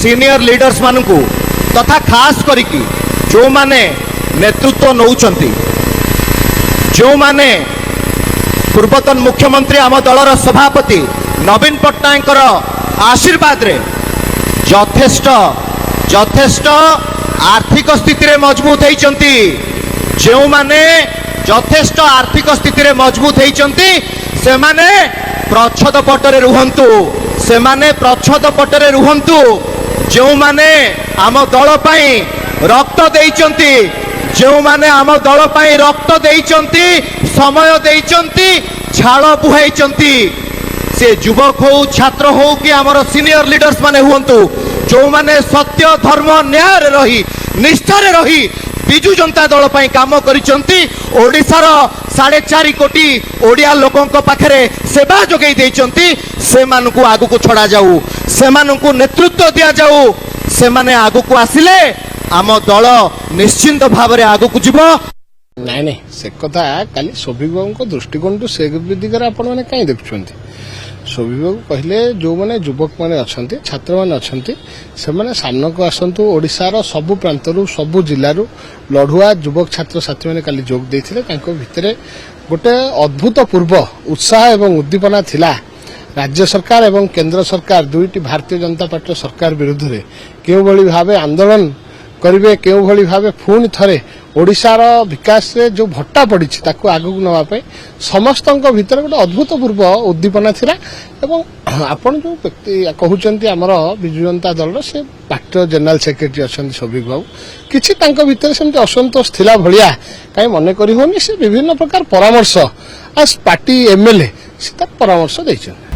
Senior leaders मानू तथा खास करिकी जो माने नेतृत्व नौचंती जो माने पूर्वतन मुख्यमंत्री आम दलर सभापति नवीन पट्टनायक आशीर्वाद रे यथेष्ट यथेष्ट आर्थिक स्थिति रे मजबूत होइचंती जो माने यथेष्ट आर्थिक स्थिति रे मजबूत होइचंती से माने प्रच्छद पटरे रुहंतु से माने प्रच्छद पटरे रुहंतु जो माने आम दल पाई रक्त देइचंती जो माने आम दल पाई रक्त देइचंती समय देइचंती झाड़ बुहाइचंती से युवक हो छात्र हो कि आमर सीनियर लीडर्स माने हुंतु जो माने सत्य धर्म न्याय रे रही निष्ठा रे रही बिजु जनता दल पाई काम करिचंती ओडिसार 4.5 कोटी ओडिया लोकों पाखरे सेवा जोगई देइचंती से मानकु आगु को छड़ा जाऊ से मानकु नेतृत्व दिया जाऊ से माने आगु को आसिले आम दल निश्चिंत भाव रे आगु को जीवो नहीं नहीं से कथा काली शोभिक बाबू दृष्टिकोण टू से दिगरे आपण माने काई देखुछंती शोभिक बाबू कहले जो माने युवक माने अछंती छात्र माने अछंती से माने सामना को आसंतु ओडिसार सबु प्रांतरु सबु जिल्लारु लढुआ युवक छात्र साथी माने काली जोग देथिले तांको भितरे गोटे अद्भुतपूर्व उत्साह एवं उद्दीपना थिला राज्य सरकार एवं केंद्र सरकार दुईटी भारतीय जनता पार्टी सरकार विरुद्ध रे केउ भली भाबे आंदोलन करिवे केउ भली भाबे पुणी थरे ओडिसार विकास रे जो भट्टा पड़ी ताकू आगू नवा पे समस्तଙ୍କ भितर गोटे अद्भुतपूर्व उद्दीपना थिला एवं आपण जो व्यक्ति कहउचंती हमर बिजु जनता दल से पार्टी जनरल सेक्रेटरी अछंती शोभिक बाबू किछि तांको भितर सेमते असंतोष थिला भलिया काई मने करी होनी से विभिन्न प्रकार परामर्श आज पार्टी एमएलए से परामर्श दैछन।